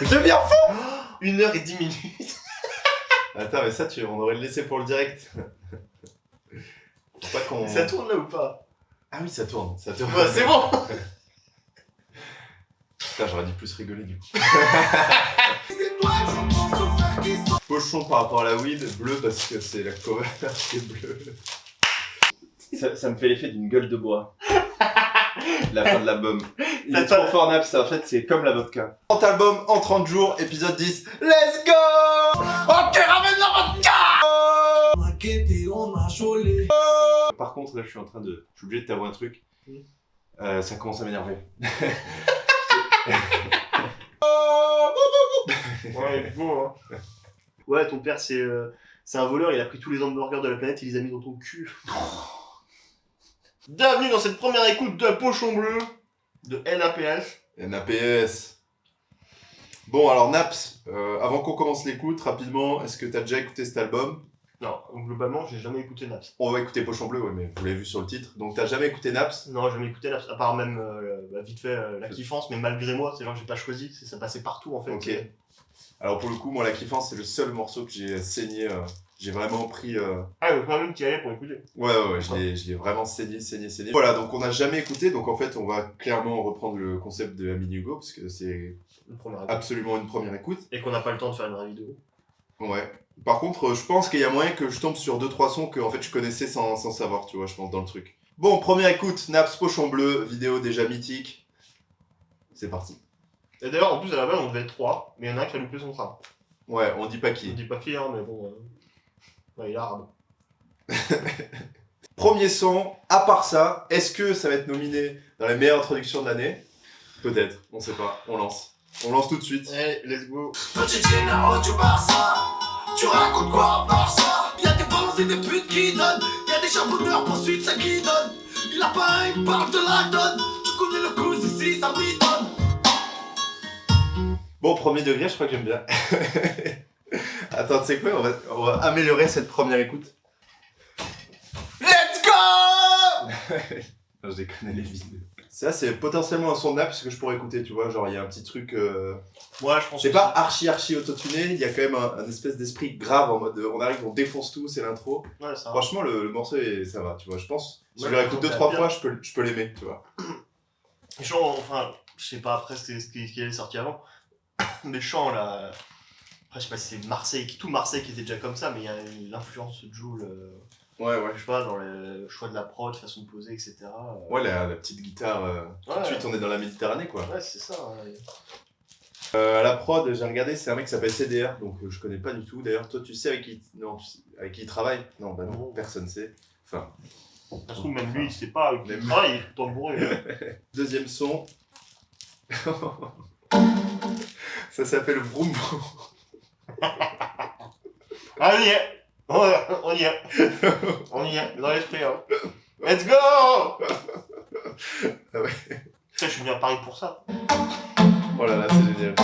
Deviens fou. 1h10. Attends, mais ça, on aurait le laissé pour le direct. Faut pas qu'on... Ça tourne là ou pas? Ah oui, ça tourne. Ouais, c'est bon. Putain, j'aurais dû plus rigoler du coup. Pochon par rapport à la weed, bleu parce que c'est la cover qui est bleue. Ça me fait l'effet d'une gueule de bois. La fin de l'album. Il est trop fort Naps, en fait c'est comme la vodka. 30 albums en 30 jours, épisode 10. Let's go! Ok, ramène la vodka! Par contre là je suis obligé de t'avouer un truc. Ça commence à m'énerver. Ouais, il est beau, hein. Ouais, ton père, c'est un voleur, il a pris tous les hamburgers de la planète, il les a mis dans ton cul. Bienvenue dans cette première écoute de Pochon Bleu, de NAPS. NAPS. Bon, alors Naps, avant qu'on commence l'écoute, rapidement, est-ce que t'as déjà écouté cet album? Non, globalement, j'ai jamais écouté Naps. On va écouter Pochon Bleu, ouais, mais vous l'avez vu sur le titre. Donc t'as jamais écouté Naps? Non, j'ai jamais écouté Naps, à part même, vite fait, La Kiffance, mais malgré moi, c'est genre j'ai pas choisi, ça passait partout en fait. Ok. Alors pour le coup, moi La Kiffance, c'est le seul morceau que j'ai saigné, j'ai vraiment pris... Ah, donc moi-même qui allais pour écouter. Ouais, je l'ai vraiment saigné. Voilà, donc on n'a jamais écouté, donc en fait on va clairement reprendre le concept de Amine Hugo, parce que c'est absolument une première écoute. Et qu'on n'a pas le temps de faire une vraie vidéo. Ouais. Par contre, je pense qu'il y a moyen que je tombe sur 2-3 sons que en fait je connaissais sans savoir, tu vois, je pense, dans le truc. Bon, première écoute, Naps, Pochon Bleu, vidéo déjà mythique. C'est parti. Et d'ailleurs, en plus, à la base, on devait être 3, mais il y en a un qui a loupé son train. Ouais, on dit pas On qui. dit pas qui, hein, mais bon... Ouais, il est arabe. Premier son, à part ça, est-ce que ça va être nominé dans les meilleures introductions de l'année? Peut-être, on sait pas, on lance. On lance tout de suite. Hey, let's go. Petit Gennaro du Barça, tu racontes quoi à part ça? Y'a des bons et des putes qui donnent, y'a des charbonneurs poursuite ça qui donne. Il a pas une part de la donne, tu connais le coup ici, ça m'étonne. Bon, premier degré, je crois que j'aime bien. Attends, tu sais quoi, on va améliorer cette première écoute. Let's go! Non, je déconne, les vidéos. Ça, c'est potentiellement un son de Naps que je pourrais écouter, tu vois, genre il y a un petit truc... Ouais, je pense c'est que pas archi autotuné, il y a quand même un espèce d'esprit grave en mode on arrive, on défonce tout, c'est l'intro. Ouais, ça va. Franchement, le morceau, ça va, tu vois, je pense. Si Ouais, je le réécoute ça 2-3 va fois, je peux l'aimer, tu vois. Chant, enfin, je sais pas après ce qui est sorti avant, mais chant là. Après, je sais pas si c'est Marseille, tout Marseille qui était déjà comme ça, mais il y a l'influence de Jul, Ouais. je sais pas, dans le choix de la prod, façon de poser, etc. Ouais, la petite guitare, tout de suite on est dans la Méditerranée, quoi. Ouais, c'est ça. Ouais. À la prod, j'ai regardé, c'est un mec qui s'appelle CDR, donc je connais pas du tout. D'ailleurs, toi, tu sais avec qui, avec qui il travaille? Non, bah non, Non. personne sait. Enfin, Ça se trouve, même lui, il sait pas, il Même- travaille, il est tout le temps bourré. deuxième son. Ça s'appelle Vroom Vroom. Ah, on y est! On y est! On y est, dans l'esprit, hein. Let's go! Ah ouais. Putain, je suis venu à Paris pour ça. Oh là là, c'est génial.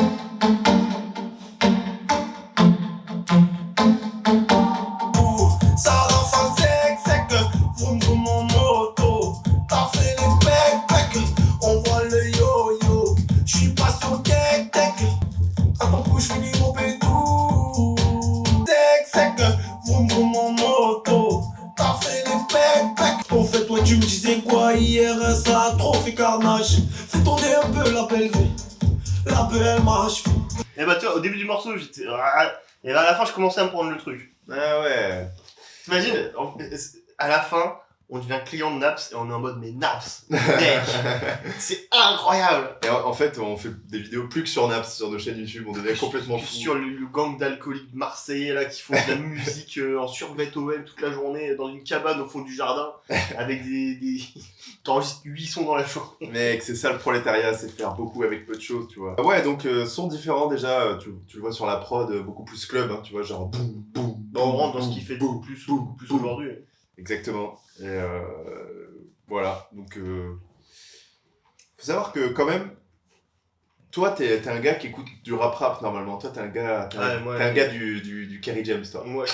Ça rend fan sec, vroom vroom en moto. T'as fait les pecs, on voit le yo-yo. J'suis pas sur tech, à ton coup j'finis mon pétou. Sec, vroom vroom en moto. T'as fait les pecs. Au fait, toi tu me disais quoi hier, ça a trop fait carnage. Fais tourner un peu la belle vie, la belle marche. Et bah, tu vois, au début du morceau, j'étais. Et à la fin, je commençais à me prendre le truc. Ah ouais. T'imagines, à la fin, on devient client de Naps et on est en mode, mais Naps, mec, c'est incroyable! Et en fait, on fait des vidéos plus que sur Naps, sur nos chaînes YouTube, on devient complètement fou. Sur le gang d'alcooliques marseillais là qui font de la musique en survêt OM toute la journée dans une cabane au fond du jardin avec des... T'enregistres 8 sons dans la journée. Mec, c'est ça le prolétariat, c'est faire beaucoup avec peu de choses, tu vois. Ouais, donc son différent déjà, tu le vois sur la prod, beaucoup plus club, hein, tu vois, genre boum, boum. On rentre dans ce qui fait beaucoup plus aujourd'hui. Exactement. Et voilà, donc faut savoir que quand même, toi t'es un gars qui écoute du rap normalement, toi t'es un gars, du Kerry James, toi. Ouais.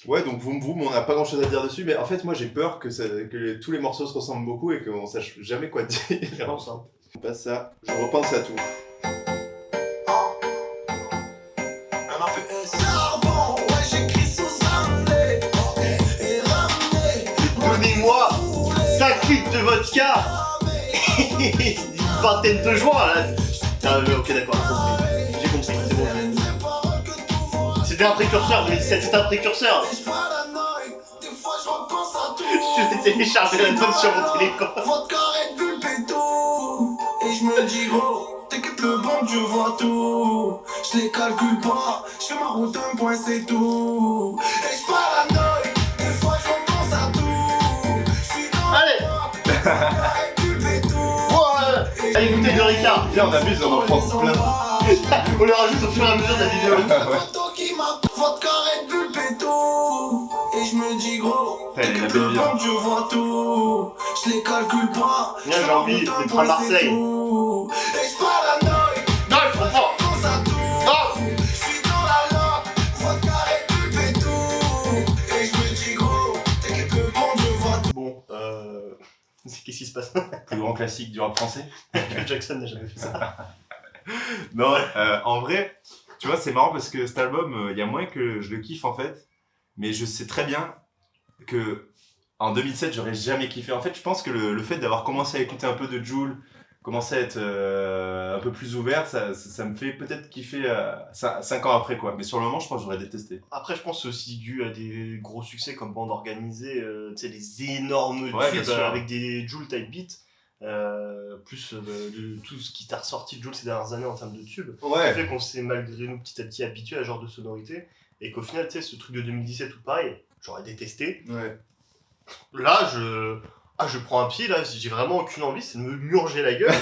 Ouais, donc Vroom Vroom, on n'a pas grand chose à dire dessus, mais en fait moi j'ai peur que tous les morceaux se ressemblent beaucoup et qu'on sache jamais quoi dire. Je pense, hein. Pas ça, je repense à tout. 5 litres de vodka et une vingtaine de joints là. Ah, ok, d'accord, j'ai compris, c'est bon. C'était un précurseur, 2017, c'était un précurseur. Je vais télécharger la note sur mon téléphone. Vodka, Red Bull, péto. Et je me dis gros, t'inquiète le bon Dieu voit tout. Je les calcule pas, je fais ma route un point c'est tout. Et je paranoïe, des fois je pense à tout. Je suis dans Allez. Vodka, Red Bull, péto. Allez, écoutez de Ricard. Viens, on abuse, on en prend plein. On le rajoute au fur et à mesure de la vidéo. Vodka, Red Bull, péto. Et je me dis gros, t'inquiète le bon Dieu voit tout. Je les calcule pas, Bien, j'ai envie d'être à Marseille. et je paranoïe. Non, je comprends. Pense à tout. Oh. Je suis dans la loque, vodka, Red Bull, péto. Et je me dis gros, t'inquiète le bon Dieu voit tout. Bon, qu'est-ce qui se passe? Plus grand classique du rap français. Michael Jackson n'a jamais fait ça. Non, en vrai, tu vois, c'est marrant parce que cet album, il y a moins que je le kiffe en fait. Mais je sais très bien que en 2007, j'aurais jamais kiffé. En fait, je pense que le fait d'avoir commencé à écouter un peu de Jul, commencer à être un peu plus ouvert, ça me fait peut-être kiffer 5 ans après, quoi. Mais sur le moment, je pense que j'aurais détesté. Après, je pense que c'est aussi dû à des gros succès comme Bande Organisée, tu sais, les énormes Ouais, tubes bien sûr. avec des Jul type beats, plus de tout ce qui t'a ressorti de Jul ces dernières années en termes de tubes. Ça fait qu'on s'est malgré nous petit à petit habitué à ce genre de sonorité et qu'au final, tu sais, ce truc de 2017 ou pareil, j'aurais détesté. Ouais. Là, je prends un pied, là, j'ai vraiment aucune envie, c'est de me murger la gueule,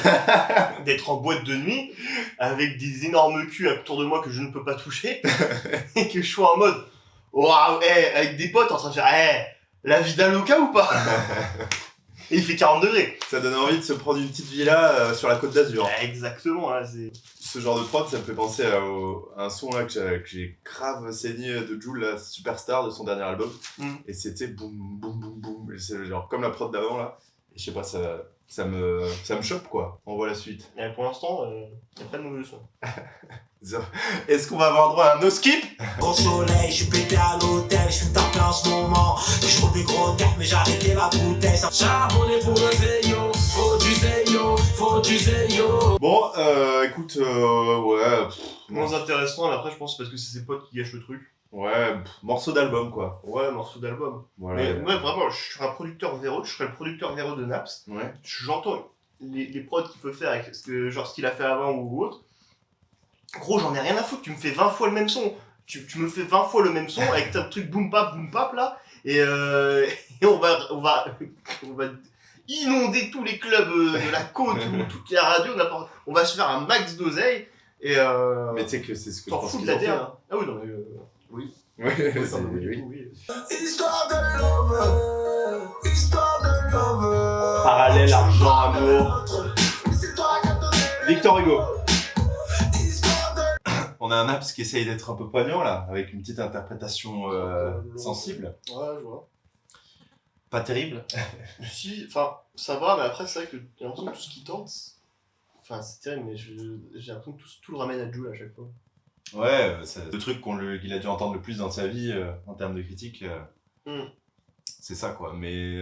d'être en boîte de nuit, avec des énormes culs autour de moi que je ne peux pas toucher, et que je sois en mode, waouh, avec des potes en train de faire, la vie d'Aloca ou pas? Et il fait 40 degrés. Ça donne envie de se prendre une petite villa sur la Côte d'Azur. Exactement, là, c'est... Ce genre de prod, ça me fait penser à un son là que j'ai grave saigné de Jul, la Superstar de son dernier album. Et c'était boum boum boum boum. Et c'est genre comme la prod d'avant là. Et je sais pas, ça me chope quoi. On voit la suite. Et pour l'instant, il n'y a pas de mauvais son. Est-ce qu'on va avoir droit à un no skip? Au soleil, je suis pété à l'hôtel, je suis tapé en ce moment. Je trouve des gros terres, mais j'ai arrêté la bouteille. Charbonné pour le Zeyo, faut du Zeyo, faut du Zeyo. Bon, écoute, ouais. Moins intéressant, mais après, je pense parce que c'est ses potes qui gâchent le truc. Ouais, morceau d'album quoi. Ouais, morceau d'album. Voilà. Mais ouais, vraiment, je suis un producteur véreux, je serais le producteur véreux de Naps. Ouais. J'entends les prods qu'il peut faire avec ce qu'il a fait avant ou autre. Gros, j'en ai rien à foutre, tu me fais 20 fois le même son. Tu me fais 20 fois le même son avec ta truc boom pap là. Et on va inonder tous les clubs de la côte ou toutes les radios, n'importe. On va se faire un max d'oseille. Et Mais tu sais que c'est ce que je t'en pense fous de qu'ils la ont fait. terre. Hein. Ah oui, non, mais oui. Ouais, Oui, ça, non, mais oui. oui. Histoire de love, histoire de love. Parallèle, argent, amour. C'est toi qui as donné Victor Hugo. l'histoire de On a un Naps qui essaye d'être un peu poignant là, avec une petite interprétation sensible. Ouais, je vois. Pas terrible. Si, enfin, ça va, mais après, c'est vrai que j'ai l'impression que tout ce qu'il tente, enfin, c'est terrible, mais j'ai l'impression que tout le ramène à Jul à chaque fois. Ouais, c'est le truc qu'il a dû entendre le plus dans sa vie en termes de critique. C'est ça quoi, mais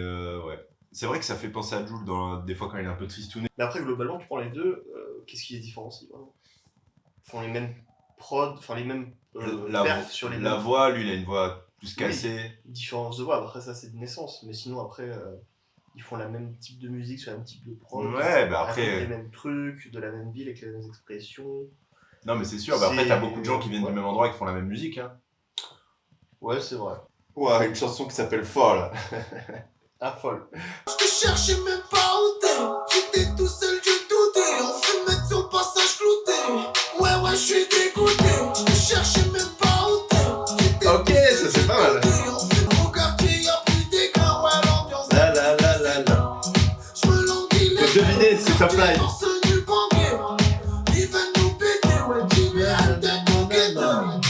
ouais. C'est vrai que ça fait penser à Jul des fois quand il est un peu tristouné. Mais après, globalement, tu prends les deux, qu'est-ce qui les différencie vraiment? Ils font les mêmes prods, enfin les mêmes perfs sur les La mêmes voix, lui il a une voix plus cassée. différences de voix. Après, ça, c'est de naissance, mais sinon, après, ils font le même type de musique sur le même type de prod. Ouais, bah Ils après- racontent les mêmes trucs, de la même ville avec les mêmes expressions. Non mais c'est sûr, bah après C'est- t'as beaucoup de gens qui viennent ouais. du même endroit et qui font la même musique. Hein. Ouais, c'est vrai. Ouais, une chanson qui s'appelle Folle. Ah, folle. Je te cherchais même pas où t'es. J'étais tout seul, je doutais. On fait mettre sur le passage clouté. Ouais, je suis dégoûté. Je te cherchais même pas où t'es. J'étais Ok, tout seul, ça, c'est pas mal. je doutais. On fait au quartier, y'a plus d'écart. Ouais, l'ambiance. La la la la la. Je me languis les Faut deviner, c'est top line. forces du banquier. Ils veulent nous péter. Ouais, tu veux un tête au guetteur.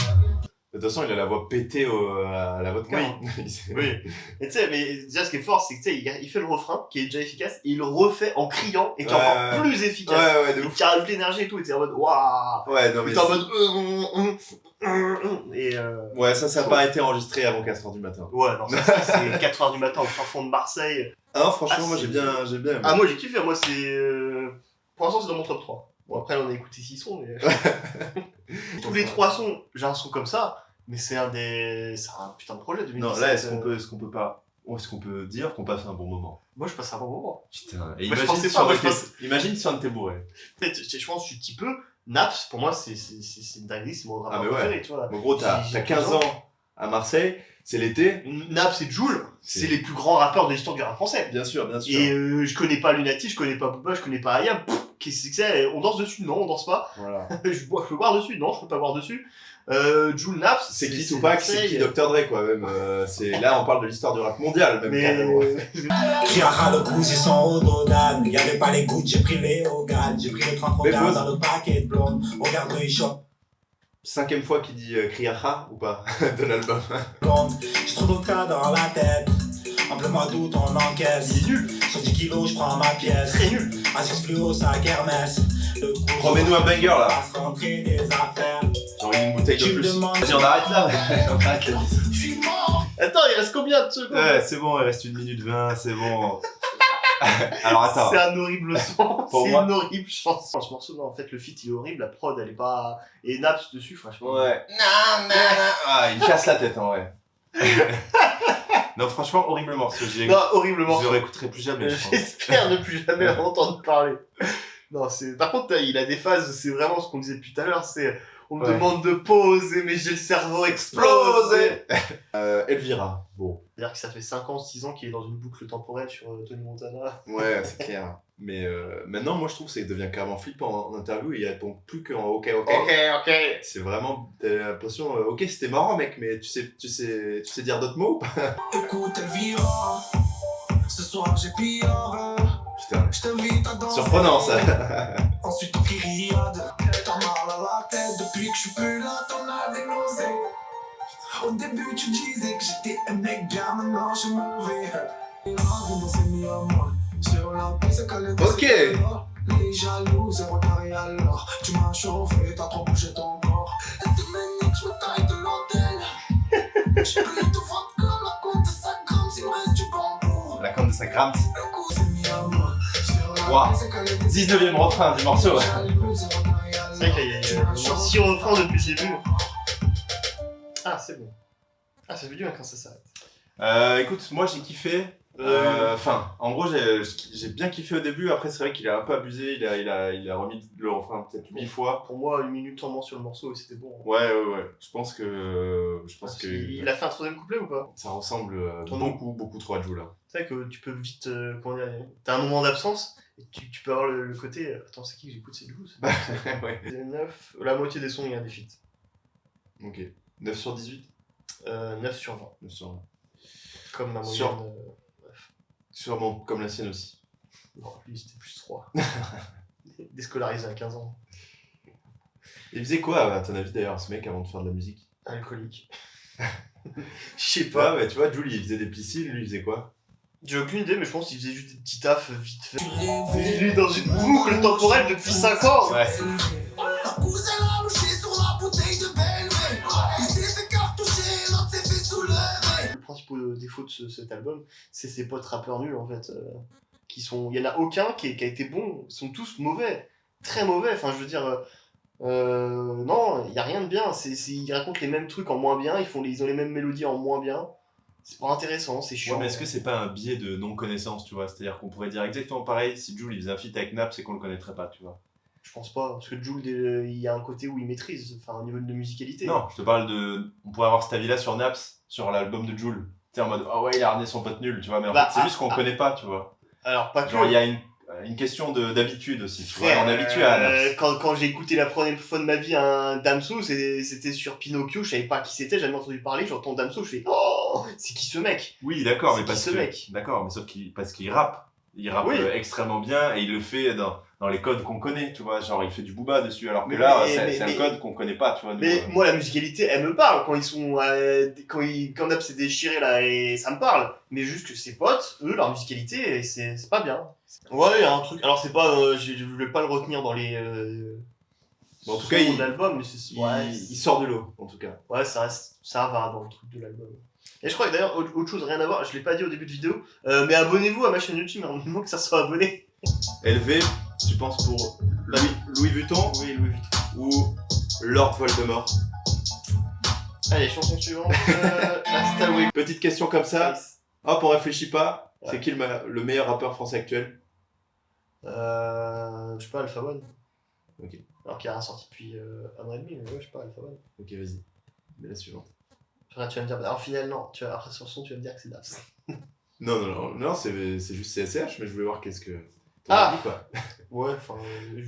De toute façon, il a la voix pétée à la vodka. Oui. Hein. Oui. Et tu sais, mais déjà, ce qui est fort, c'est que tu sais, il fait le refrain, qui est déjà efficace, et il le refait en criant, et qui est encore plus efficace. Ouais, de Et ouf. qui rajoute l'énergie et tout, et t'es en mode, waouh! Ouais, non, mais. Et t'es en mode, et Ouais, ça n'a pas été enregistré avant 4h du matin. ouais, non, ça, c'est 4h du matin au fin fond de Marseille. Ah non, franchement, Ah, moi c'est- j'ai bien aimé. Ah, moi j'ai kiffé, moi c'est. Pour l'instant, c'est dans mon top 3. Bon, après, on a écouté 6 sons, mais. Tous les 3 sons, j'ai un son comme ça, mais c'est un putain de projet 2017. Non, là, est-ce qu'on peut dire qu'on passe un bon moment? Moi, je passe un bon moment. Putain, et Moi, je imagine, pensais si pas, on moi, était- je pense- imagine si on était bourré. Peut-être, je pense que je suis petit peu. Naps, pour moi, c'est une dinguerie, c'est mon rappeur mais ouais. préféré, tu vois. En gros, t'as J'ai 15 12 ans à Marseille, c'est l'été. Naps et Jul, c'est les plus grands rappeurs de l'histoire du rap français. Bien sûr, bien sûr. Et je connais pas Lunatic, je connais pas Booba, je connais pas Ayam. Qu'est-ce que c'est? On danse dessus? Non, on danse pas. Voilà. Je peux boire dessus? Non, je peux pas boire dessus. Jul Naps, C'est qui Tupac, c'est qui Dr. Dre, quoi, même. Là, on parle de l'histoire du rap mondial, même, Mais carrément. Chiara, le coup, ils sont au Dodan. Y'avait pas les gouttes, j'ai pris les Hogan. J'ai pris le 30 Mais regards pose. dans le paquet de blonde. Regarde le shop. 5ème fois qu'il dit Kriacha ou pas de l'album. J'ai trop de cas dans la tête. En plein mois d'août, on encaisse. il est nul, Sur 10 kilos, je prends ma pièce. très nul. Assise fluo, ça kermesse. Le coup, Remets-nous un banger, là. fasse rentrer des affaires. Genre une bouteille de Tu me plus. demandes- Vas-y, on arrête là. On arrête la liste. Je suis mort. Attends, il reste combien de secondes? Ouais, c'est bon, il reste 1 minute 20, c'est bon. Alors attends. C'est un horrible son, Pour c'est moi- une horrible chanson. Ce morceau, non, en fait, le feat il est horrible, la prod elle est pas. Et Naps dessus, franchement. Ouais. Ah, il casse la tête en vrai. Non, franchement, horrible morceau. Non, horrible Je morceau. le réécouterai plus jamais, je pense. J'espère ne plus jamais en entendre parler. Non, c'est. Par contre, il a des phases, c'est vraiment ce qu'on disait depuis tout à l'heure, c'est. On me Ouais. demande de poser, mais j'ai le cerveau explosé. Elvira, bon. C'est-à-dire que ça fait 5 ans, 6 ans qu'il est dans une boucle temporelle sur Tony Montana. Ouais, c'est clair. Mais maintenant, moi, je trouve que ça devient carrément flippant en interview. Il répond plus qu'en OK. Ok. C'est vraiment, t'as l'impression, OK, c'était marrant, mec, mais tu sais dire d'autres mots ou pas? Écoute, Elvira. Ce soir, j'ai pire. Putain, Je t'invite à danser. surprenant ça. Ensuite, on criade. T'as mal à la tête depuis que je suis plus là, t'en as des nausées. Au début, tu disais que j'étais un mec bien, maintenant je suis mauvais. Et là, vous s'est mis à moi. Sur la piste, calé dans Ok. ce cas-là. Les jaloux, zéro carré alors. Tu m'as chauffé, t'as trop bougé ton corps. Et t'es manique, je me taille de l'hôtel. Je suis plus de vodka, la compte de 5 grammes, s'il me reste du bambou. La compte de 5 grammes. Le coup s'est mis à moi. Sur la Wow. piste, calé dans ce 19ème refrain du morceau. C'est C'est vrai qu'il y a 6 refrains depuis le début. Ah, c'est bon. Ah, ça fait du bien quand ça s'arrête. Écoute, moi j'ai kiffé. Enfin, en gros, j'ai bien kiffé au début. Après, c'est vrai qu'il a un peu abusé. Il a remis le refrain peut-être 8 fois. Pour moi, 1 minute seulement sur le morceau et c'était bon. Ouais. Je pense que Il a fait un troisième couplet ou pas? ça ressemble Ton beaucoup trop à Jul là. C'est vrai que tu peux vite. Comment dire? T'as un moment d'absence et tu peux avoir le côté. Attends, c'est qui que j'écoute? C'est Lou? Ouais. C'est 9. La moitié des sons, il y a des feats. Ok. 9 sur 18. 9 sur 20. 9 sur 20. Comme ma Sur- moyenne. Sûrement comme la sienne aussi. Non, lui c'était plus 3. Déscolarisé à 15 ans. Il faisait quoi, à ton avis d'ailleurs, ce mec avant de faire de la musique? Alcoolique. Je sais pas. Ouais, tu vois, Jul il faisait des piscines, lui il faisait quoi? J'ai aucune idée, mais je pense qu'il faisait juste des petits tafs vite fait. Il est dans une boucle temporelle depuis 5 ans. Ouais. Ta cousine a louché sur la bouteille de Belvé. Il s'est fait cartoucher, l'autre s'est fait soulever. Le principal défaut de cet album, c'est ses potes rappeurs nuls en fait. Il y en a aucun qui a été bon, ils sont tous mauvais. Très mauvais, enfin je veux dire. Non, il y a rien de bien. Ils racontent les mêmes trucs en moins bien, ils ont les mêmes mélodies en moins bien. C'est pas intéressant, c'est chiant. Ouais, mais est-ce que c'est pas un biais de non-connaissance, tu vois? C'est-à-dire qu'on pourrait dire exactement pareil si Jul il faisait un feat avec Naps et qu'on le connaîtrait pas, tu vois? Je pense pas, parce que Jul, il y a un côté où il maîtrise, enfin au niveau de musicalité. Non, je te parle de. On pourrait avoir cet avis-là sur Naps, sur l'album de Jul. Tu sais, en mode, ah ouais, il a ramené son pote nul, tu vois? Mais en Bah, fait, c'est juste qu'on connaît pas, tu vois? Alors pas que. Genre, il y a une question d'habitude aussi, tu vois? Frère, On est habitué à Naps. quand j'ai écouté la première fois de ma vie un Damso, c'était sur Pinocchio, je savais pas qui c'était, j'avais entendu parler, j'entends Damso, je fais oh, c'est qui ce mec? Oui, d'accord, C'est mais parce qui ce que. mec D'accord, mais sauf parce qu'il rappe. Il rappe Oui. extrêmement bien et il le fait dans les codes qu'on connaît, tu vois. Genre, il fait du booba dessus, alors que Mais- là, mais- c'est un mais- code qu'on connaît pas, tu vois. nous, Mais moi, la musicalité, elle me parle quand ils sont. Quand Nap s'est déchiré là, et ça me parle. Mais juste que ses potes, eux, leur musicalité, c'est pas bien. Ouais, il y a un truc. Alors, c'est pas. Je voulais pas le retenir dans les. Bon, en tout sons cas, de l'album, mais c'est. il sort de l'eau, en tout cas. Ouais, ça va dans le truc de l'album. Et je crois que d'ailleurs, autre chose, rien à voir, je l'ai pas dit au début de vidéo, mais abonnez-vous à ma chaîne YouTube, il faut que ça soit abonné. LV, tu penses pour Louis Vuitton Oui, Louis Vuitton. ou Lord Voldemort? Allez, chanson suivante. Hasta luego. Petite question comme ça, hop, on réfléchit pas. Ouais. C'est qui le meilleur rappeur français actuel? Je sais pas, Alpha One. Ok. Alors qu'il a rien sorti depuis un an et demi, mais ouais, je sais pas, Alpha One. Ok, vas-y. Mais la suivante. Enfin, tu vas me dire, en final, non, après sur son, tu vas me dire que c'est Daps. Non, c'est juste CSH, mais je voulais voir qu'est-ce que. t'en Ah as dit, quoi. Ouais, enfin.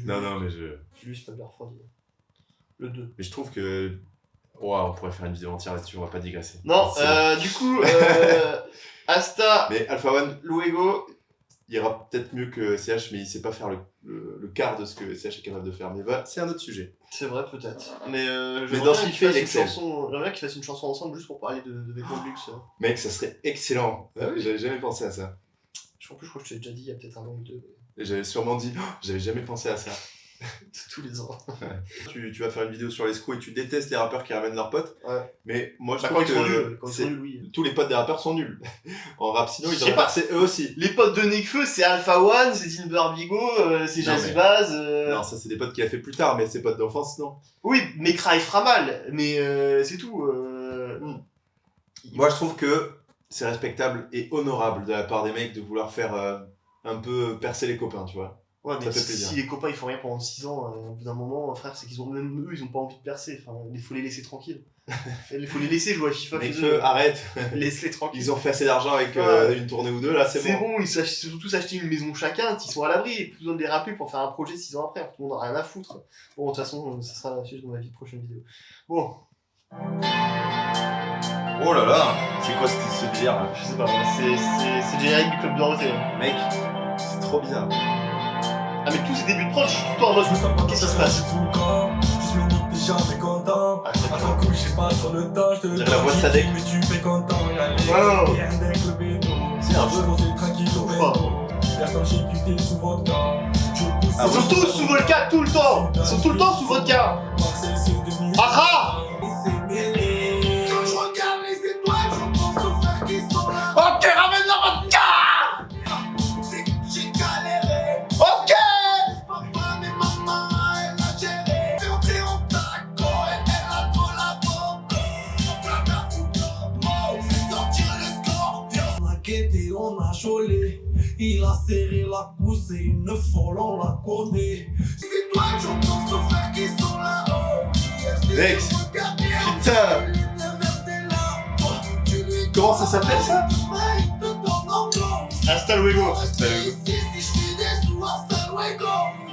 Non, mais je. Juste pas bien refroidi. Le 2. Mais je trouve que. Ouah, on pourrait faire une vidéo entière là-dessus, on va pas digresser. Non, C'est- du coup, Hasta Mais Alpha One, luego. il ira peut-être mieux que CH, mais il sait pas faire le quart de ce que CH est capable de faire. Mais voilà, c'est un autre sujet. C'est vrai, peut-être. Mais, dans ce qu'il fait, il excelle. J'aimerais bien qu'ils fassent une chanson ensemble juste pour parler de Vêtements de luxe. Mec, ça serait excellent. Ah oui. J'avais jamais pensé à ça. En plus, je crois que je t'ai déjà dit il y a peut-être un an ou deux. Et j'avais sûrement dit, oh, j'avais jamais pensé à ça. Tous les ans. Tu vas faire une vidéo sur les screws et tu détestes les rappeurs qui ramènent leurs potes. Ouais. Mais moi, je Bah, trouve quand ils sont nuls, que quand ils sont nuls, oui. tous les potes des rappeurs sont nuls. En rap, sinon, Je ils sais auraient pas. passé eux aussi. Les potes de Nekfeu, c'est Alpha One, c'est Dean Barbigo, c'est Non, Jazzy mais- Baz. Non, ça, c'est des potes qu'il a fait plus tard, mais ses potes d'enfance, non. Oui, mais Cry fera mal, mais c'est tout. Moi, je trouve que c'est respectable et honorable de la part des mecs de vouloir faire un peu percer les copains, tu vois. Ouais, mais Ça fait plaisir. si les copains ils font rien pendant 6 ans, au bout d'un moment, frère, c'est qu'ils ont même eux, ils ont pas envie de percer. Enfin, il faut les laisser tranquilles. Il faut les laisser jouer à FIFA Mec, chez eux. arrête. Laisse-les tranquilles. Ils ont fait assez d'argent avec Ouais. une tournée ou deux, là, c'est C'est bon. bon, ils se sont tous acheté une maison chacun, ils sont à l'abri, et plus besoin de les rappeler pour faire un projet 6 ans après, tout le monde n'a rien à foutre. Bon, de toute façon, ça sera la suite de ma vie, prochaine vidéo. Bon, Oh là là, c'est quoi ce délire là? je sais pas, c'est le générique du Club Dorothée. Hein. Mec, c'est trop bizarre. Ah, mais tous ces débuts de prod, je suis tout le temps en mode, qu'est-ce qui se passe? Juste le nique déjà fait content. Ah, je À ton coup, je sais pas sur le temps, je te dirait la voix de Sadek. mais tu fais content. Wow. Rien avec le béton. C'est un peu. Je posais tranquille au Fort. béton. Personne j'ai quitté sous vodka. Tu pousses Ah, Ils sont tous sous vodka tout le temps! Ils sont tout le temps sous vodka! Marseille, c'est devenu. Ah Quand je regarde les étoiles, je pense aux frères qui sont là. Ok, ramène la vodka! C'est que j'ai galéré. Ok! Papa mais maman, elle a géré. T'es entré en taco et elle a trop la bombe. Plata ou tomo, c'est sortir le scorpion. On a guetté, on a cholé. Il a serré la cousse et une folle, on la connaît. C'est toi que je pense aux frères qui sont là-haut. Dex, putain. Comment ça s'appelle ça? Hasta luego!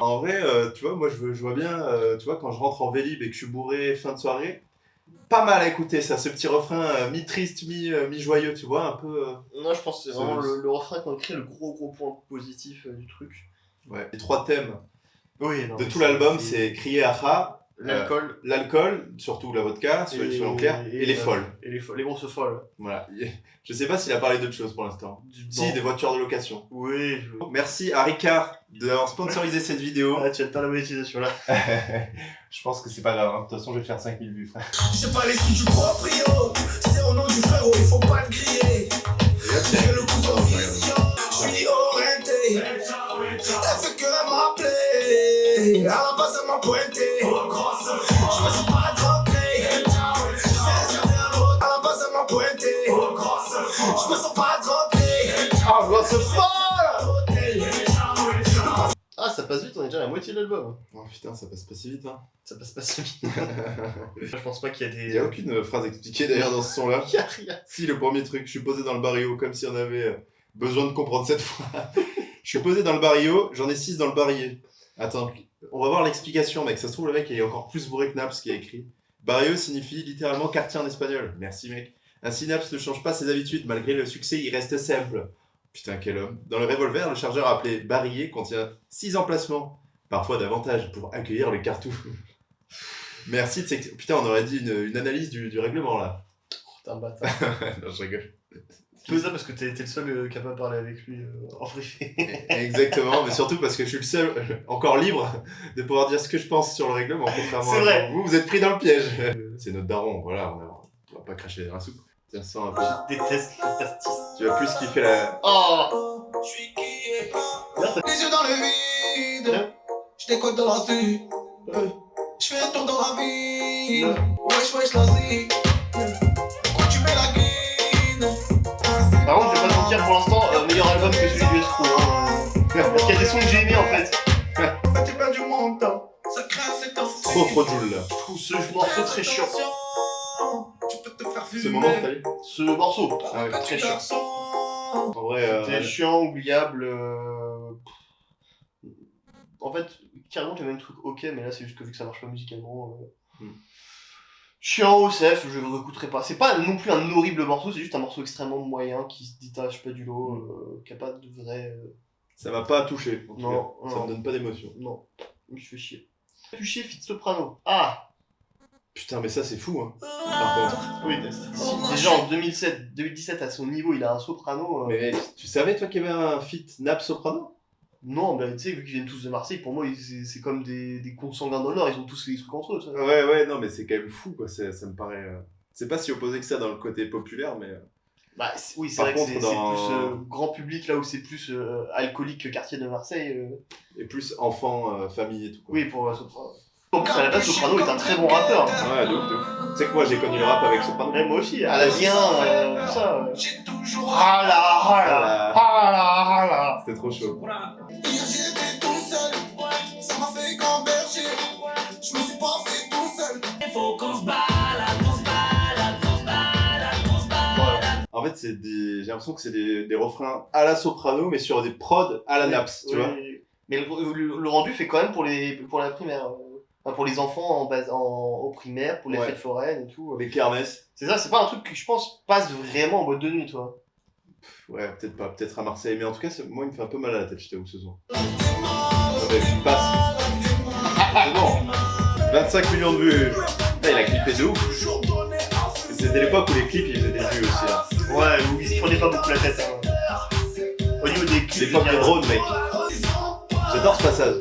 En vrai, tu vois, moi je vois bien, tu vois, quand je rentre en Vélib et que je suis bourré fin de soirée, pas mal à écouter ça, ce petit refrain mi-triste, mi-joyeux, tu vois, un peu. Non, je pense que c'est vraiment C'est- le refrain qu'on écrit, le gros point positif du truc. Ouais. Les trois thèmes Oui, non, de mais tout l'album, c'est crier Acha, l'alcool l'alcool, surtout la vodka, soyons clairs, et les folles. Et les grosses folles. Voilà. Je sais pas s'il a parlé d'autre chose pour l'instant. Si, Bon. des voitures de location. Oui, Merci à Ricard d'avoir sponsorisé cette vidéo. Ah, tu vas te faire la monétisation là. Je pense que c'est pas grave, hein. De toute façon je vais faire 5000 vues, frère. J'ai pas les sous du proprio. C'est au nom du frérot, il faut pas le griller. J'ai le coup en vision. Je suis orienté. Elle fait que m'appeler. À la base, elle m'a pointé. Je me sens pas trempé. À la base, elle m'a pointé. Je me sens pas trempé. Ah, grosse folle! Ah, ça passe vite, on est déjà à la moitié de l'album. Oh putain, ça passe pas si vite, hein. Ça passe pas si vite. Je pense pas qu'il y a Il y des. a aucune phrase expliquée d'ailleurs dans ce son-là. Il y a rien. Si, le premier truc, je suis posé dans le barrio comme si on avait besoin de comprendre cette fois. Je suis posé dans le barrio, j'en ai 6 dans le barillet. Attends, on va voir l'explication, mec. Ça se trouve, le mec il est encore plus bourré que Naps qui a écrit. Barrio signifie littéralement quartier en espagnol. Merci, mec. Ainsi, Naps ne change pas ses habitudes. Malgré le succès, il reste simple. Putain, quel homme. Dans le revolver, le chargeur appelé barillet contient 6 emplacements. parfois davantage, pour accueillir le cartou. Merci de cette... Putain, on aurait dit une analyse du règlement, là. T'es un bâtard. Non, je rigole. Tu fais ça parce que t'es le seul capable de parler avec lui en privé. Exactement, mais surtout parce que je suis le seul encore libre de pouvoir dire ce que je pense sur le règlement, contrairement C'est à vrai. vous êtes pris dans le piège. C'est notre daron, voilà, on va pas cracher dans la soupe. Tiens, sens un peu. Je déteste les pastis. Tu vas plus kiffer la... Oh. Je suis qui est pas. Les yeux dans le vide. Je décolle dans la rue. Je fais un tour dans la ville. Wesh, wesh, la zik. Quand tu mets la guine. Par contre, je vais pas te mentir, pour l'instant, meilleur album que celui du Escroc. Parce qu'il y a des sons que j'ai aimés en fait. Ça t'est perdu mon temps. Ça craint, c'est un fou. Trop Joule, là. Je trouve ce morceau très chiant. Tu peux te faire fumer. Ce moment, t'as vu Ce morceau, Ah ouais, très chiant. En vrai, C'était chiant, oubliable. En fait, carrément, il y avait un truc ok, mais là, c'est juste que vu que ça marche pas musicalement. Chiant, OCF, je ne réécouterai pas. C'est pas non plus un horrible morceau, c'est juste un morceau extrêmement moyen qui se détache pas du lot, qui a pas de vrai. ça m'a pas touché. En tout Non, cas. Ça non. me donne pas d'émotion. Non, il me fait chier. Tu chier, Fit Soprano. Ah Putain, mais ça, c'est fou, hein. Par contre. oui, si déjà en 2017, à son niveau, il a un soprano. Mais tu savais, toi, qu'il y avait un feat Nap Soprano? Non, bah tu sais, vu qu'ils viennent tous de Marseille, pour moi, c'est comme des consanguins dans le Nord, ils ont tous fait des trucs entre eux. Ça. Ouais, non, mais c'est quand même fou, quoi. Ça me paraît... C'est pas si opposé que ça dans le côté populaire, mais... Bah oui, c'est Par vrai que contre, c'est dans- plus grand public, là où c'est plus alcoolique que quartier de Marseille. Et plus enfant, famille et tout, quoi. Oui, pour Soprano. En plus, à la base, Soprano est un très bon rappeur. Hein. Ouais, de ouf. Tu sais que moi, j'ai connu le rap avec Soprano. Ouais, moi aussi, Aladien, tout ça. J'ai toujours. Ah là. C'était trop chaud. Hier j'étais tout seul. Ça m'a fait gamberger. Je me suis pas fait tout seul. Faut qu'on se balade, qu'on se balade, qu'on se balade, qu'on se balade. En fait, j'ai l'impression que c'est des refrains à la Soprano, mais sur des prods à la Naps, tu vois. Mais le rendu fait quand même pour la primaire. Enfin, pour les enfants au primaire, pour les Ouais. fêtes foraines et tout. Les kermesses. C'est ça, c'est pas un truc que je pense passe vraiment en boîte de nuit, toi. Ouais, peut-être pas, peut-être à Marseille, mais en tout cas, moi, il me fait un peu mal à la tête, je t'avoue, ce soir. Il passe. C'est bon. 25 millions de vues. Putain, il a clippé de ouf. C'était l'époque où les clips, ils faisaient des vues aussi. Hein. Ouais, où ils se prenaient pas beaucoup la tête. Hein. Au niveau des clips. L'époque de drone, mec. J'adore ce passage.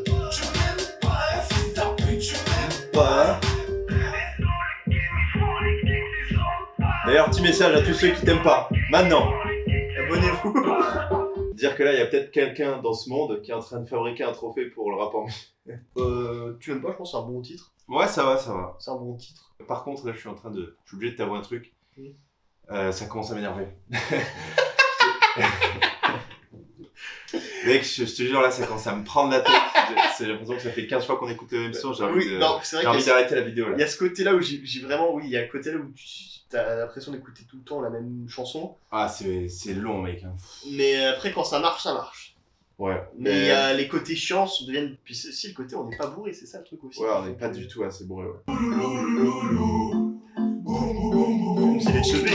Voilà. D'ailleurs, petit message à tous ceux qui t'aiment pas. Maintenant, Abonnez-vous. dire que là, il y a peut-être quelqu'un dans ce monde qui est en train de fabriquer un trophée pour le rap en Tu aimes pas, je pense que c'est un bon titre. Ouais, ça va, ça va. C'est un bon titre. Par contre, là, je suis obligé de t'avouer un truc. Oui. Ça commence à m'énerver. Mec, je te jure, là, ça commence à me prendre la tête. J'ai l'impression que ça fait 15 fois qu'on écoute le même son. J'ai envie c'est vrai envie que d'arrêter la vidéo, là. il y a ce côté-là où j'ai vraiment, oui, il y a le côté là où tu as l'impression d'écouter tout le temps la même chanson. Ah, c'est long, mec. Hein. Mais après, quand ça marche, ça marche. Ouais. Mais il y a les côtés chiants deviennent. Puis si le côté on n'est pas bourré, c'est ça le truc aussi. Ouais, on n'est pas du tout assez bourré, ouais. C'est les cheveux.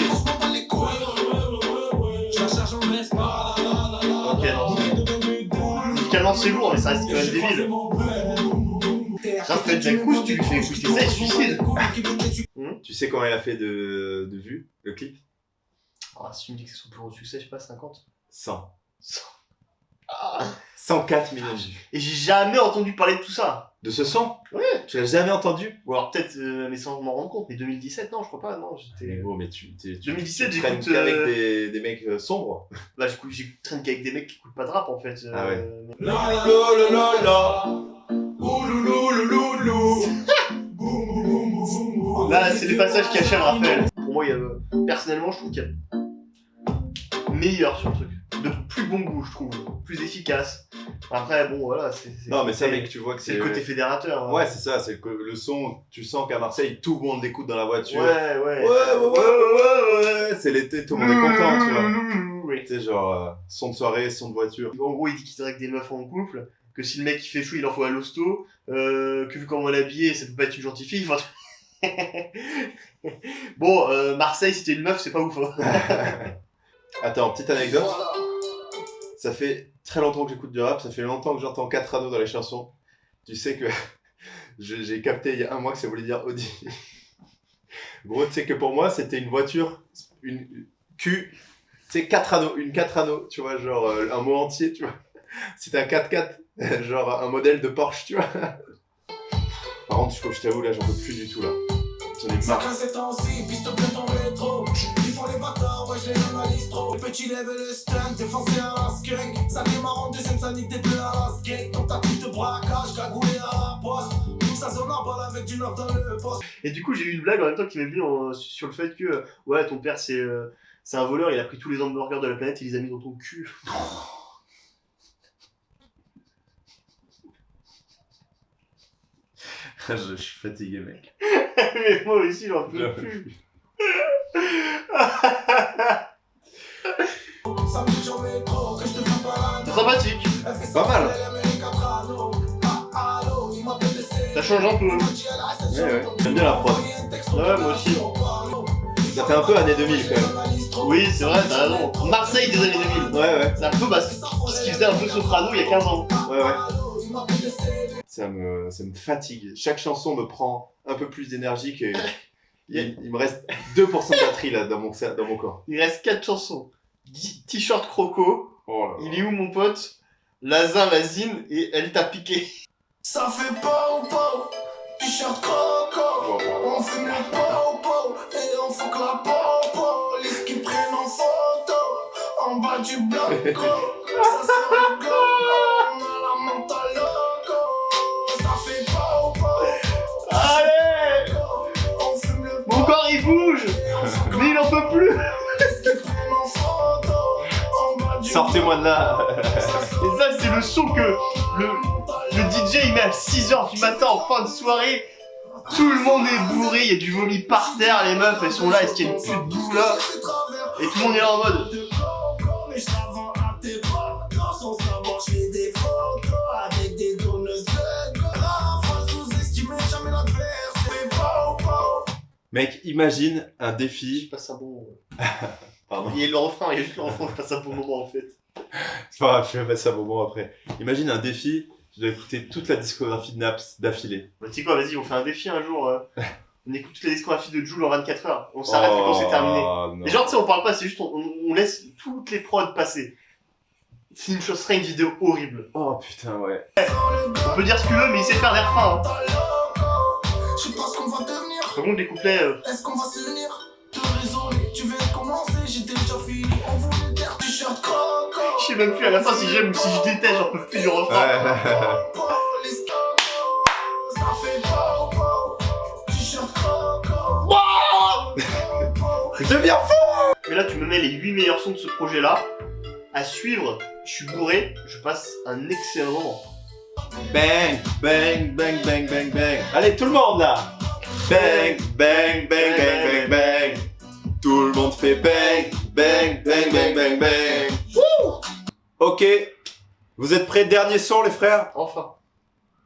Ok, non. Musicalement c'est lourd, mais ça reste quand même débile. Raphaël Jacques, tu lui fais écouter ça, il se suicide. Tu sais combien il a fait de vues, le clip? Ah, si tu me dis que c'est son plus gros succès, je sais pas, 50. 100. 100. Ah. 104 millions de vues. Et j'ai jamais entendu parler de tout ça. De ce son? Ouais. Tu l'as jamais entendu? Ou alors peut-être, mais sans m'en rendre compte, mais 2017, non, je crois pas, non. Mais bon, mais tu 2017, tu traînes j'écoute, qu'avec des mecs sombres. Bah, j'ai traîne qu'avec des mecs qui écoutent pas de rap en fait. Ah ouais. Mais- Là, c'est les passages qui achèvent Raphaël. Pour moi, personnellement, je trouve qu'il y a meilleur sur le truc. De plus bon goût, je trouve. Plus efficace. Après, bon, voilà. Non, mais ça, mec, tu vois que c'est le côté fédérateur. hein. Ouais, c'est ça, c'est que le son, tu sens qu'à Marseille, tout le monde l'écoute dans la voiture. Ouais. Ouais, c'est l'été, tout le monde est content, tu vois. Oui. Tu sais, genre, son de soirée, son de voiture. En gros, il dit qu'il drague des meufs en couple, que si le mec il fait chou, il en faut à l'hosto, que vu comment elle est habillée, ça peut pas être une gentille fille. Enfin... Bon, Marseille, si t'es une meuf, c'est pas ouf. Hein. Attends, petite anecdote. Ça fait très longtemps que j'écoute du rap, ça fait longtemps que j'entends 4 anneaux dans les chansons. Tu sais que j'ai capté il y a un mois que ça voulait dire Audi. Gros, tu sais que pour moi, c'était une voiture, une Q, tu sais, 4 anneaux, une 4 anneaux, tu vois, genre un mot entier, tu vois. C'était un 4x4, genre un modèle de Porsche, tu vois. Par contre, je t'avoue, là, j'en peux plus du tout, là. J'en ai marre. Chacun ses temps-ci, piste plein ton rétro. Ils font les bâtards, ouais, je les analyse trop. Petit lève le stand, défoncé à la skunk. Ça démarre en deuxième, ça nique des bleus à la skate. Dans ta couche de braquage, cagoulé à la poste. Nous, ça sonne en balle avec du neuf dans le poste. Et du coup, j'ai eu une blague en même temps qui m'est venue sur le fait que, ouais, ton père, c'est un voleur, il a pris tous les hamburgers de la planète et il les a mis dans ton cul. Je suis fatigué, mec. Mais moi aussi, j'en peux plus. Ça bouge en métro, que je te fais pas la Sympathique. Pas mal. Ça change un peu. Ouais. J'aime bien la prod. Ouais, moi aussi. Ça fait un peu années 2000 quand même. Oui, c'est vrai, t'as raison. Marseille des années 2000. Ouais. C'est un peu ce qui faisait un peu Soprano il y a 15 ans. Ouais. Ça me fatigue. Chaque chanson me prend un peu plus d'énergie que... Il me reste 2% de batterie là dans mon corps. Il reste 4 chansons. T-shirt croco. Oh là là. Il est où mon pote? Lazin, Lazine et Elle t'a piqué. Ça fait pow, t-shirt croco. On fume le pow, et on fuck la popo. Les qui prennent en photo, en bas du bloc. Ça se rigole, on a la mentale loco. Ça fait pow, Allez! on fume le Mon corps il bouge! Mais il en peut plus! les qui prennent en photo, en bas du Sortez-moi de là. Et ça, c'est le son que le DJ il met à 6h du matin en fin de soirée. Tout le monde est bourré, il y a du vomi par terre, les meufs elles sont là, est-ce qu'il y a une pute boue là? Et tout le monde est là en mode. Mais je t'avance à tes pas, sans savoir, je fais des photos avec des donneuses de grave. Sous-estimé, jamais l'adversaire. Fais pow. Mec, imagine un défi. Je passe un bon. Pardon. Il y a le refrain, il y a juste le refrain, je passe un bon moment en fait. C'est pas grave, je vais passer un moment après. Imagine un défi, tu dois écouter toute la discographie de Naps d'affilée. Bah, tu sais quoi, vas-y, on fait un défi un jour. On écoute toute la discographie de Jul en 24 heures. On s'arrête quand c'est terminé. Non. Et genre, tu sais, on parle pas, c'est juste on laisse toutes les prods passer. C'est une chose, serait une vidéo horrible. Oh putain, ouais. On peut dire ce que tu veux, mais il sait faire des refrains. Hein. Je sais pas ce qu'on va devenir. Par contre, les couplets. Est-ce qu'on va s'unir? Désolé, tu viens de commencer, j'étais déjà fini. On voulait dire t-shirt croco. Je sais même plus à la fin si j'aime ou si je déteste, j'en peux plus du refrain. Ça fait pow, t-shirt croco. Je deviens fou. Mais là, tu me mets les 8 meilleurs sons de ce projet-là. À suivre, je suis bourré, je passe un excellent moment. Bang, bang, bang, bang, bang, bang. Allez, tout le monde là. Bang, bang, bang, bang, bang, bang. Tout le monde fait bang, bang, bang, bang, bang, bang. Wouh. Ok, vous êtes prêts? Dernier son, les frères. Enfin.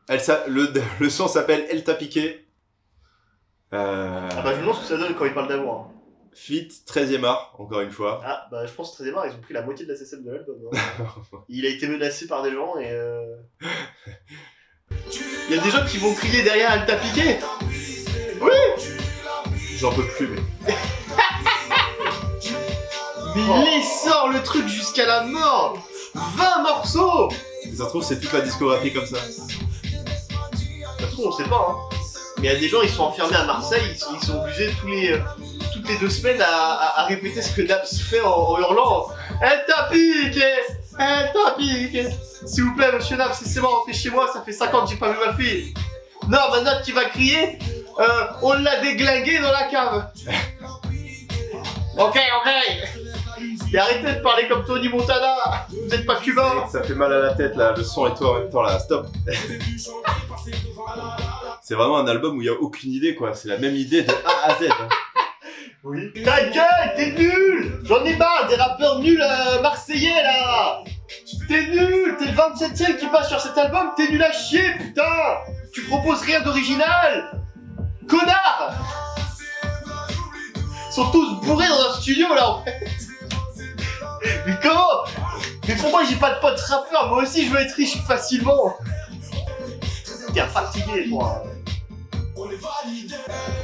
Le son s'appelle Elle t'a piqué. Ah bah, je me demande ce que ça donne quand il parle d'amour. Hein. Fit 13e art, encore une fois. Ah bah, je pense que très ils ont pris la moitié de la CSM de l'album. Hein. Il a été menacé par des gens et. Il y a des gens qui vont crier derrière Elle t'a piqué. Oui. J'en peux plus, mais. Mais il sort le truc jusqu'à la mort. 20 morceaux. Ça se trouve, c'est toute la discographie comme ça. De toute façon, on sait pas. Hein. Mais il y a des gens, ils sont enfermés à Marseille, ils sont obligés toutes les 2 semaines à répéter ce que Naps fait en hurlant. Elle t'a piqué. Elle t'a piqué. S'il vous plaît, monsieur Naps, laissez-moi rentrer chez moi, ça fait 5 ans que j'ai pas vu ma fille. Non, maintenant tu vas crier. On l'a déglingué dans la cave. Ok. Et arrêtez de parler comme Tony Montana. Vous êtes pas cubain. Ça fait mal à la tête là, le son et toi en même temps là, stop. C'est vraiment un album où il n'y a aucune idée quoi, c'est la même idée de A à Z. Hein. Oui. Ta gueule, t'es nul. J'en ai marre des rappeurs nuls marseillais là. T'es nul, t'es le 27ème qui passe sur cet album, t'es nul à chier putain. Tu proposes rien d'original. Connard. Ils sont tous bourrés dans un studio là en fait. Mais comment? Mais pourquoi j'ai pas de potes rappeurs? Moi aussi je veux être riche facilement. t'es fatigué, toi. On est validé,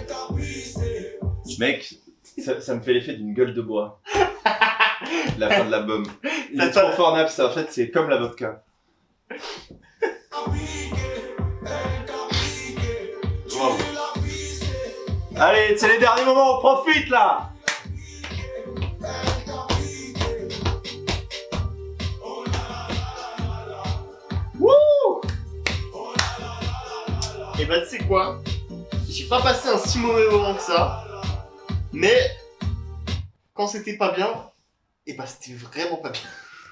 capricé. Mec, ça me fait l'effet d'une gueule de bois. La fin de l'album. Il est T'as trop fort, Naps, en fait, c'est comme la vodka. Wow. Allez, c'est les derniers moments, on profite là. Wouh! Et bah, tu sais quoi? J'ai pas passé un si mauvais moment que ça, mais quand c'était pas bien, et bah, c'était vraiment pas bien.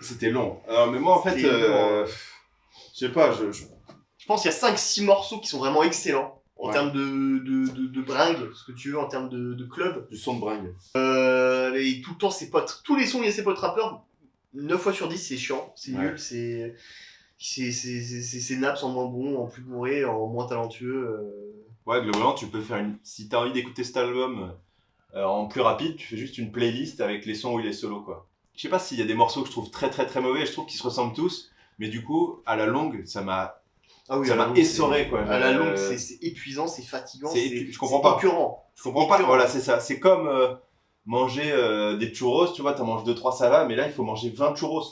C'était long. Mais moi, en fait, C'était long. je sais pas, Je pense qu'il y a 5-6 morceaux qui sont vraiment excellents en Ouais. termes de bringue, ce que tu veux, en termes de club. du son de bringue. Et tout le temps, ses potes, tous les sons, il y a ses potes rappeurs. 9 fois sur 10, c'est chiant, c'est Ouais. nul, c'est Naps en moins bon, en plus bourré, en moins talentueux. Ouais, globalement, tu peux faire une. Si t'as envie d'écouter cet album en plus rapide, tu fais juste une playlist avec les sons où il est solo, quoi. Je sais pas s'il y a des morceaux que je trouve très très très mauvais, je trouve qu'ils se ressemblent tous, mais du coup, à la longue, ça m'a Ah oui, Ça à la m'a longue, essoré, c'est- quoi. À la longue, c'est épuisant, c'est fatigant, je comprends pas. écœurant. Je comprends pas, écœurant. voilà, c'est ça. C'est comme manger des churros, tu vois, t'en manges 2-3, ça va, mais là, il faut manger 20 churros.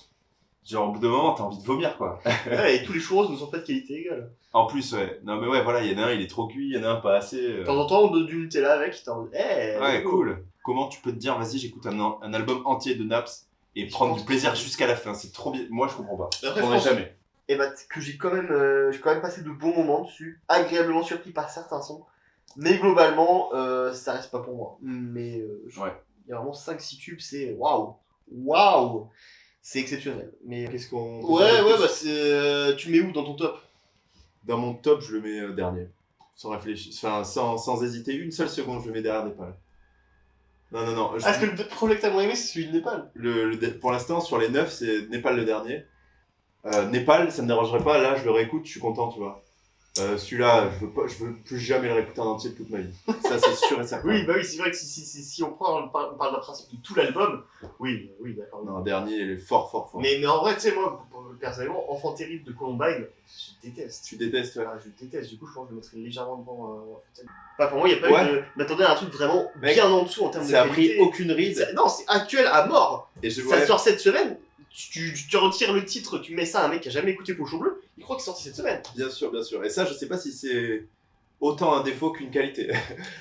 Genre, au bout d'un moment, t'as envie de vomir, quoi. Ouais, et tous les churros ne sont pas de qualité égale. En plus, ouais. Non, mais ouais, voilà, il y en a un, il est trop cuit, il y en a un pas assez. De temps en temps, on donne du Nutella avec, t'es en mode, Ouais, cool. Comment tu peux te dire, vas-y, j'écoute un album entier de Naps et Je prendre pense du plaisir que- jusqu'à la fin. C'est trop bien. Moi, je comprends pas. Après, Je je comprendrai pense- jamais. Et bah, que j'ai quand même passé de bons moments dessus, agréablement surpris par certains sons. Mais globalement, ça reste pas pour moi. Mais Ouais. il y a vraiment 5-6 tubes, c'est waouh! Waouh! C'est exceptionnel. Mais Qu'est-ce qu'on. ouais, bah c'est. Tu mets où dans ton top? Dans mon top, je le mets dernier. Sans réfléchir. Enfin, sans hésiter une seule seconde, je le mets derrière Népal. Non. Est-ce que le projet que t'as moins aimé, c'est celui de Népal? Pour l'instant, sur les 9, c'est Népal le dernier. Népal, ça me dérangerait pas. Là, je le réécoute, je suis content, tu vois. Celui-là, je veux plus jamais le réécouter en entier de toute ma vie. Ça, c'est sûr et certain. Oui, bah oui, c'est vrai que si on parle d'un principe de tout l'album, oui, d'accord. Non, dernier, il est fort. Mais en vrai, tu sais, moi, personnellement, Enfant terrible de Columbine, je déteste. Tu détestes, ouais. Ah, je déteste, du coup, je pense que je le mettrais légèrement devant Enfant terrible. Enfin, pour moi, il n'y a pas Ouais. eu de. Je m'attendais à un truc vraiment Mec, bien en dessous en termes de Ça a qualité. pris aucune ride. Non, c'est actuel à mort. Et je Ça vois. sort cette semaine. Tu retires le titre, tu mets ça à un mec qui a jamais écouté Pochon Bleu, il croit qu'il est sorti cette semaine. Bien sûr. Et ça, je sais pas si c'est autant un défaut qu'une qualité.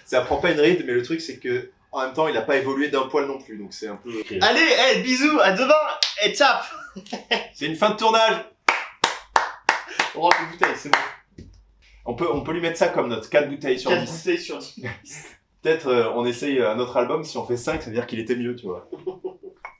Ça prend pas une ride, mais le truc, c'est que en même temps, il a pas évolué d'un poil non plus. Donc c'est un peu. Allez, bisous, à demain, et tap. C'est une fin de tournage. On rentre les bouteilles, c'est bon. On peut lui mettre ça comme note. 4 bouteilles sur 4 10. bouteilles sur 10. Peut-être on essaye un autre album. Si on fait 5, ça veut dire qu'il était mieux, tu vois.